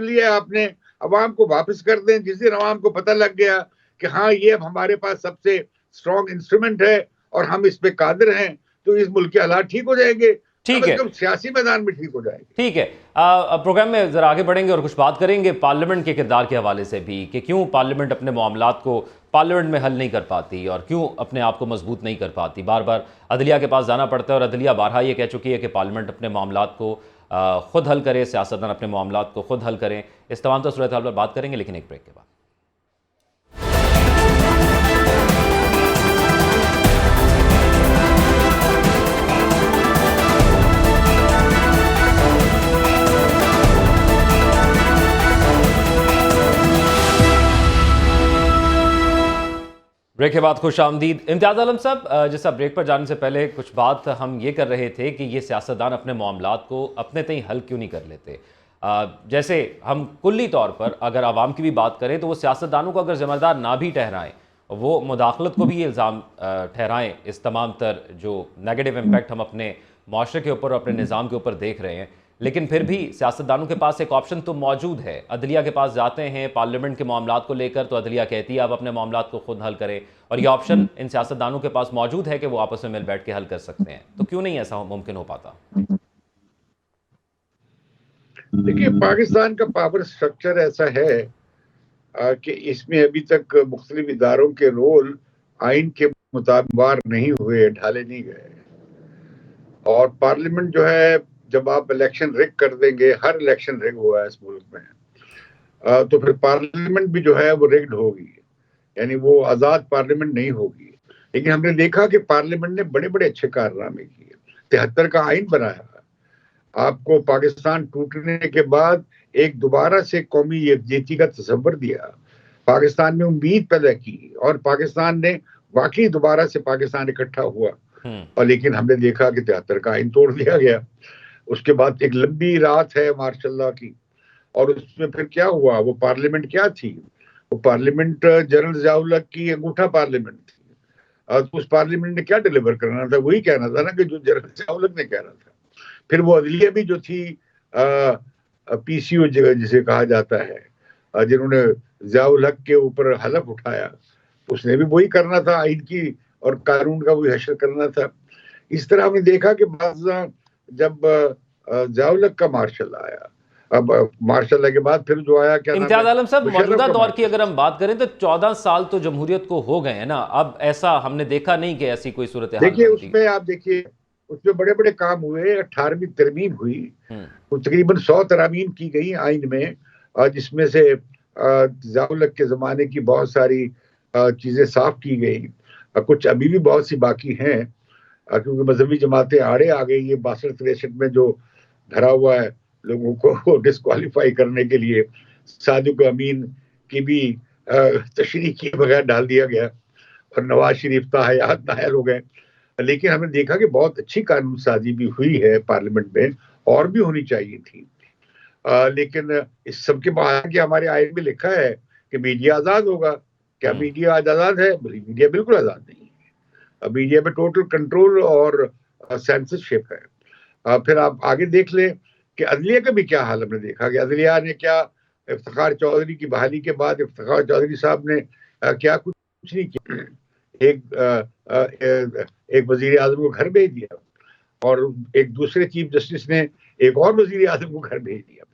लिया आपने, अवाम को वापस कर दें। जिस दिन अवाम को पता लग गया कि हाँ ये अब हमारे पास सबसे स्ट्रॉन्ग इंस्ट्रूमेंट है और हम इस पे कादिर हैं, तो इस मुल्क के हालात ठीक हो जाएंगे, ठीक कम है, से कम सियासी मैदान में ठीक हो जाएंगे। ठीक है। अब प्रोग्राम में जरा आगे बढ़ेंगे और कुछ बात करेंगे पार्लियामेंट के किरदार के हवाले से भी, कि क्यों पार्लियामेंट अपने मामलात को पार्लियामेंट में हल नहीं कर पाती और क्यों अपने आप को मजबूत नहीं कर पाती। बार बार अदलिया के पास जाना पड़ता है और अदलिया बारहा ये कह चुकी है कि पार्लियामेंट अपने मामलात को खुद हल करे, सियासतदान अपने मामलात को खुद हल करें। इस तमाम सूरत हाल पर बात करेंगे, लेकिन एक ब्रेक के बाद। ब्रेक के बाद खुश आमदीद। इम्तियाज़ आलम साहब, जैसा ब्रेक पर जाने से पहले कुछ बात हम ये कर रहे थे कि ये सियासतदान अपने मामलात को अपने तय हल क्यों नहीं कर लेते। जैसे हम कुल्ली तौर पर अगर आवाम की भी बात करें तो वो सियासतदानों को अगर ज़िम्मेदार ना भी ठहराएं, वो मुदाखलत को भी ये इल्ज़ाम ठहराएं, इस तमाम तर जो नेगेटिव इम्पैक्ट हम अपने माशरे के ऊपर और अपने निज़ाम के ऊपर देख रहे हैं, लेकिन फिर भी सियासतदानों के पास एक ऑप्शन तो मौजूद है। अदलिया के पास जाते हैं पार्लियामेंट के मामलात को लेकर, तो अदलिया कहती है आप अपने मामलात को खुद हल करें, और ये ऑप्शन इन सियासतदानों के पास मौजूद है कि वो आपस में मिल बैठ के हल कर सकते हैं। तो क्यों नहीं ऐसा मुमकिन हो पाता? देखिए, पाकिस्तान का पावर स्ट्रक्चर ऐसा है कि इसमें अभी तक मुख्तलिफ इदारों के रोल आइन के मुताबिक नहीं हुए, ढाले नहीं गए। और पार्लियामेंट जो है, जब आप इलेक्शन रिग कर देंगे, हर इलेक्शन रिग हुआ है इस मुल्क में, तो फिर पार्लियामेंट भी जो है वो रिग्ड होगी, यानी वो आज़ाद पार्लियामेंट नहीं होगी। लेकिन हमने देखा कि पार्लियामेंट ने बड़े बड़े अच्छे कारनामे किए। 73 का आइन बनाया, आपको पाकिस्तान टूटने के बाद एक दोबारा से कौमी यकजहती का तस्वर दिया, पाकिस्तान में उम्मीद पैदा की, और पाकिस्तान ने वाकई दोबारा से पाकिस्तान इकट्ठा हुआ। और लेकिन हमने देखा कि 73 का आइन तोड़ दिया गया। उसके बाद एक लंबी रात है मार्शल की, और उसमें फिर क्या हुआ, वो पार्लियामेंट क्या थी, वो पार्लियामेंट जनरल ज़िया-उल हक की अंगूठा पार्लियामेंट थी। तो उस पार्लियामेंट ने क्या डिलीवर करना था, वही कहना था ना कि जो जनरल ज़िया-उल हक ने कहना था। फिर वो अदलिया भी जो थी पीसीओ जिसे कहा जाता है, जिन्होंने ज़िया-उल हक के ऊपर हलफ उठाया, उसने भी वही करना था, आइन की और कानून का वही हशर करना था। इस तरह हमने देखा कि जब ज़िया-उल हक का मार्शल आया, अब मार्शल के बाद फिर जो आया, क्या इम्तियाज़ आलम साहब, मौजूदा दौर की अगर हम बात करें तो 14 साल तो जमहूरियत को हो गए हैं ना। अब ऐसा हमने देखा नहीं कि ऐसी कोई सूरत हाल। देखिए, उसमें आप देखिए, उसमें बड़े बड़े काम हुए। 18वीं तरमीम हुई, तकरीबन 100 तरामीम की गई आइन में, जिसमें से ज़िया-उल हक के ज़माने की बहुत सारी चीज़ें साफ की गई, कुछ अभी भी बहुत सी बाकी हैं, क्योंकि मजहबी जमातें आड़े आ गई। ये 62-63 में जो धरा हुआ है लोगों को डिस्क्वालीफाई करने के लिए, सादिक अमीन की भी तशरीह किए बगैर डाल दिया गया, और नवाज शरीफ ताहयात नायल हो गए। लेकिन हमने देखा कि बहुत अच्छी कानून साजी भी हुई है पार्लियामेंट में, और भी होनी चाहिए थी। लेकिन इस सब के बाद कि हमारे आइन में लिखा है कि मीडिया आज़ाद होगा। क्या मीडिया आज आज़ाद है? मीडिया बिल्कुल आज़ाद नहीं है। मीडिया पे टोटल कंट्रोल और सेंसरशिप है। फिर आप आगे देख लें कि अदलिया का भी क्या हाल हमने देखा कि अदलिया ने क्या, इफ्तिखार चौधरी की बहाली के बाद इफ्तिखार चौधरी साहब ने क्या कुछ नहीं किया। एक वजीर आजम को घर भेज दिया, और एक दूसरे चीफ जस्टिस ने एक और वजीर आजम को घर भेज दिया,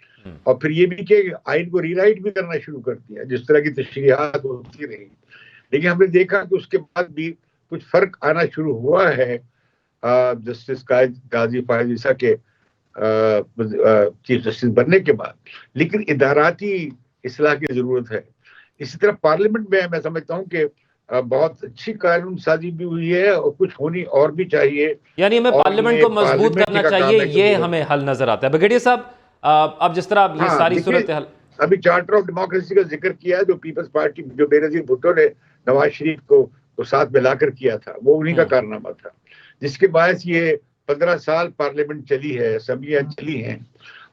और फिर ये भी कि आइन को रीराइट भी करना शुरू कर दिया, जिस तरह की तशरीहात होती रही। लेकिन हमने देखा कि उसके बाद भी कुछ फर्क आना शुरू हुआ है जस्टिस काजी फायज ईसा के चीफ जस्टिस बनने के बाद। लेकिन इदाराती इस्लाह की जरूरत है। इसी तरह पार्लियामेंट में मैं समझता हूँ कि बहुत अच्छी कानून साजी भी हुई है, और कुछ होनी और भी चाहिए, यानी हमें पार्लियामेंट को मजबूत करना चाहिए, ये हमें हल नजर आता है। ब्रिगेडियर साहब, अब जिस तरह ये सारी सूरत हाल, अभी चार्टर ऑफ डेमोक्रेसी का जिक्र किया है, जो पीपल्स पार्टी, जो बेनजीर भुट्टो ने नवाज शरीफ को साथ मिलाकर किया था, वो उन्हीं का कारनामा था, जिसके बायस ये 15 साल पार्लियामेंट चली है, असेंबलियां चली हैं,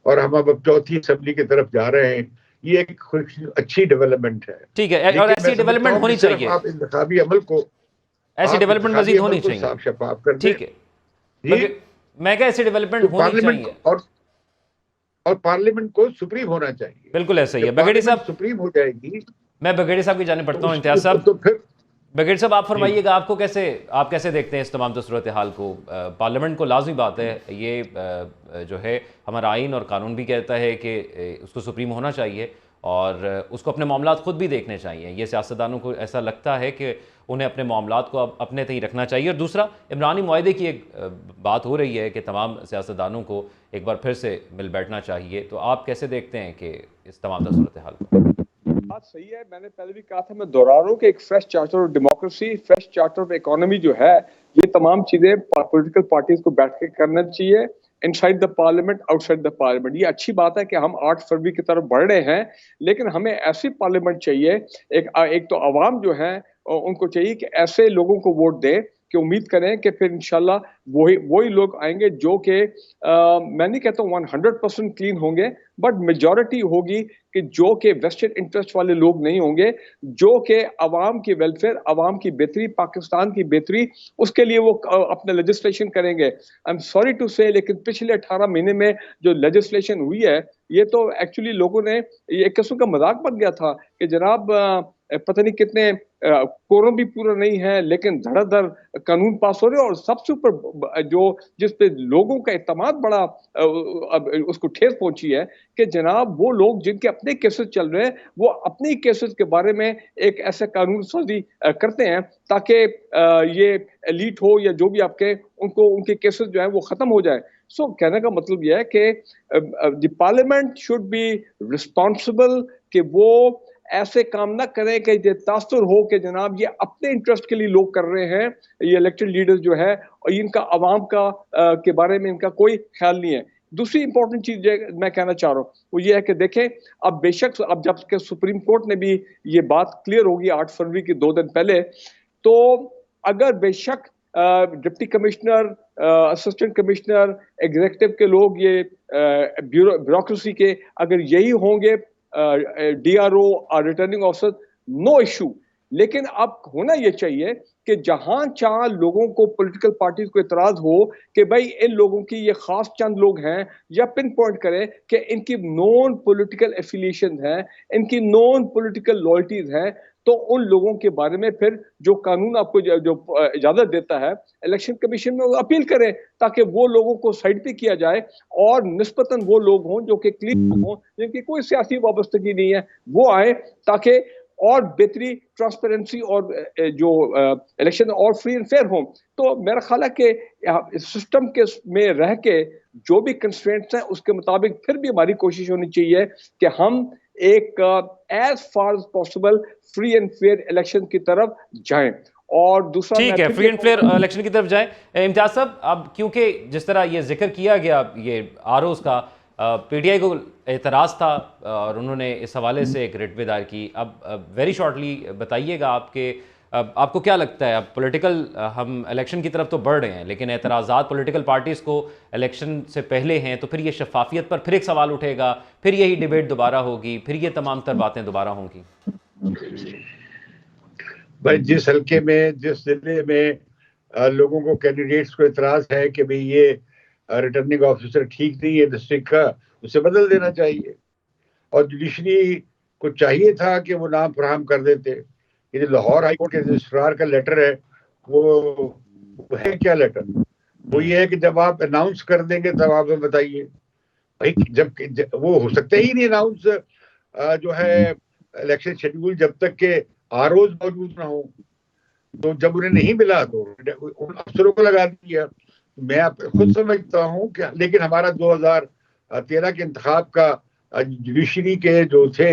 और हम अब चौथी असेंबली की तरफ जा रहे हैं। ये एक अच्छी डेवलपमेंट है। ठीक है, और ऐसी डेवलपमेंट होनी चाहिए। आप इंतखाबी अमल को, ऐसी डेवलपमेंट मजीद होनी चाहिए, साफ शफाफ कर दें। ठीक है, मैं क्या ऐसी डेवलपमेंट होनी चाहिए। और और पार्लियामेंट को सुप्रीम होना चाहिए। बिल्कुल ऐसा ही है। जब बगेड़ी साहब, पार्लियामेंट सुप्रीम हो जाएगी, मैं बगेड़ी साहब की जाने पढ़ता हूँ। इम्तियाज तो साहब, फिर बगेड़ी साहब आप फरमाइएगा, आप कैसे देखते हैं इस तमाम सूरत हाल को? पार्लियामेंट को लाजमी बात है, ये जो है हमारा आइन और कानून भी कहता है कि उसको सुप्रीम होना चाहिए और उसको अपने मामलात खुद भी देखने चाहिए। ये सियासतदानों को ऐसा लगता है कि उन्हें अपने मामलात को अब अपने तय रखना चाहिए। और दूसरा, इमरानी मुआहदे की एक बात हो रही है कि तमाम सियासतदानों को एक बार फिर से मिल बैठना चाहिए। तो आप कैसे देखते हैं कि इस तमाम सूरत हाल को? बात सही है, मैंने पहले भी कहा था, मैं दोहरा रहा हूं कि एक fresh charter of democracy, fresh charter of economy जो है, ये तमाम चीजें पॉलिटिकल पार्टीज को बैठ के करना चाहिए, inside the parliament, outside the parliament. ये अच्छी बात है कि हम 8 फरवरी की तरफ बढ़ रहे हैं, लेकिन हमें ऐसी पार्लियामेंट चाहिए, एक तो अवाम जो है उनको चाहिए कि ऐसे लोगों को वोट दें कि उम्मीद करें कि फिर इंशाल्लाह वही लोग आएंगे जो कि मैं नहीं कहता हूँ 100% क्लीन होंगे, बट मेजॉरिटी होगी कि जो कि वेस्टेड इंटरेस्ट वाले लोग नहीं होंगे, जो कि अवाम की वेलफेयर, अवाम की बेहतरी, पाकिस्तान की बेहतरी, उसके लिए वो अपने लेजिस्लेशन करेंगे। आई एम सॉरी टू से, लेकिन पिछले 18 महीने में जो लेजिस्लेशन हुई है, ये तो एक्चुअली लोगों ने एक किस्म का मजाक बन गया था कि जनाब पता नहीं कितने कोरम भी पूरा नहीं है, लेकिन धड़ाधड़ कानून पास हो रहे हैं। और सबसे ऊपर जो जिस पे लोगों का इत्तेमाद बड़ा उसको ठेस पहुंची है कि जनाब वो लोग जिनके अपने केसेस चल रहे हैं, वो अपने केसेस के बारे में एक ऐसा कानून साजी करते हैं ताकि ये एलीट हो या जो भी आपके उनको उनके केसेस जो है वो खत्म हो जाए। सो कहने का मतलब यह है कि the parliament should be responsible, कि वो ऐसे काम ना करें कि ये तासुर हो कि जनाब ये अपने इंटरेस्ट के लिए लोग कर रहे हैं, ये इलेक्टेड लीडर्स जो है, और इनका अवाम का के बारे में इनका कोई ख्याल नहीं है। दूसरी इंपॉर्टेंट चीज मैं कहना चाह रहा हूँ वो ये है कि देखें, अब बेशक अब जब के सुप्रीम कोर्ट ने भी ये बात क्लियर होगी 8 फरवरी के 2 दिन पहले, तो अगर बेशक deputy commissioner, assistant commissioner, executive के लोग, ये ब्यूरोक्रेसी के अगर यही होंगे, DRO और रिटर्निंग ऑफिसर, नो इशू। लेकिन अब होना यह चाहिए कि जहां चाह लोगों को, पॉलिटिकल पार्टीज को इतराज हो कि भाई इन लोगों की ये खास चंद लोग हैं, या पिन पॉइंट करें कि इनकी नॉन पॉलिटिकल एफिलिएशन है, इनकी नॉन पॉलिटिकल लॉयल्टीज हैं, तो उन लोगों के बारे में फिर जो कानून आपको जो इजाजत देता है, इलेक्शन कमीशन में अपील करें ताकि वो लोगों को साइड पे किया जाए और निस्बतन वो लोग हों जो कि क्लीन हों, जिनकी कोई सियासी वाबस्तगी नहीं है, वो आए ताकि और बेहतरी, ट्रांसपेरेंसी और जो इलेक्शन और फ्री एंड फेयर हो। तो मेरा ख्याल है कि सिस्टम के में रह के जो भी कंस्ट्रेंट्स हैं उसके मुताबिक फिर भी हमारी कोशिश होनी चाहिए कि हम एक as far as possible free and fair election की तरफ जाएं। और दूसरा, ठीक है, फ्री एंड फेयर इलेक्शन की तरफ जाएं। इम्तियाज साहब, अब क्योंकि जिस तरह ये जिक्र किया गया ये आरओज़ का, PTI को एतराज़ था और उन्होंने इस हवाले से एक रिट भी दायर की। अब वेरी शॉर्टली बताइएगा आपको क्या लगता है? अब पॉलिटिकल हम इलेक्शन की तरफ तो बढ़ रहे हैं, लेकिन एतराज़ात पॉलिटिकल पार्टीज़ को इलेक्शन से पहले हैं, तो फिर ये शफाफियत पर फिर एक सवाल उठेगा, फिर यही डिबेट दोबारा होगी, फिर ये तमाम तर बातें दोबारा होंगी। भाई, जिस हल्के में, जिस जिले में लोगों को, कैंडिडेट्स को इतराज है कि भाई ये रिटर्निंग ऑफिसर ठीक नहीं है डिस्ट्रिक्ट का, उसे बदल देना चाहिए। और जुडिशरी को चाहिए था कि वो नाम फराहम कर देते। ये जो लाहौर हाई कोर्ट के रजिस्ट्रार का लेटर है, वो है क्या लेटर? वो ये है कि जब आप अनाउंस कर देंगे तब आप हमें बताइए। भाई जब वो हो सकता ही नहीं अनाउंस जो है इलेक्शन शेड्यूल, जब तक के आरओज मौजूद ना हो। तो जब उन्हें नहीं मिला तो उन अफसरों को लगा दिया। मैं खुद समझता हूँ कि, लेकिन हमारा 2013 के इंतखाब का जुडिशरी के जो थे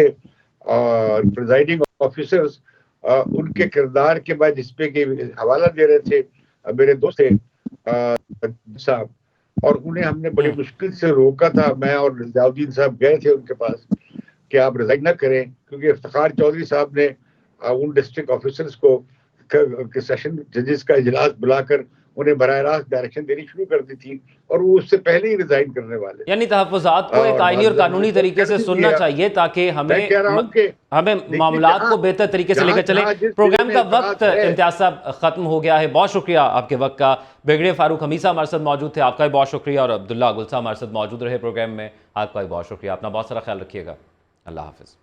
प्रिजाइडिंग ऑफिसर्स, उनके किरदार के बाद जिस पे के हवाला दे रहे थे मेरे दोस्त थे साहब, और उन्हें हमने बड़ी मुश्किल से रोका था। मैं और रिजाउद्दीन साहब गए थे उनके पास कि आप रिजाइन न करें, क्योंकि इफ्तिखार चौधरी साहब ने उन डिस्ट्रिक्ट ऑफिसर्स को सेशन जजेस का इजलास बुलाकर उन्हें बराह रास्त डायरेक्शन देनी शुरू कर दी थी, और वो उससे पहले ही रिजाइन करने वाले। यानी तहफ़्फ़ुज़ात को एक आईनी और कानूनी तरीके से सुनना चाहिए ताकि मैं कह रहा हूं कि हमें मामलात को बेहतर तरीके से लेकर चले। प्रोग्राम का वक्त इम्तियाज साहब खत्म हो गया है, बहुत शुक्रिया आपके वक्त का। ब्रिगेडियर फारूक हमीसा हमारे साथ मौजूद थे, आपका भी बहुत शुक्रिया, और अब्दुल्ला गुल साहब हमारे साथ मौजूद रहे प्रोग्राम में, आपका भी बहुत शुक्रिया। अपना बहुत सारा ख्याल रखिएगा। अल्लाह हाफिज़।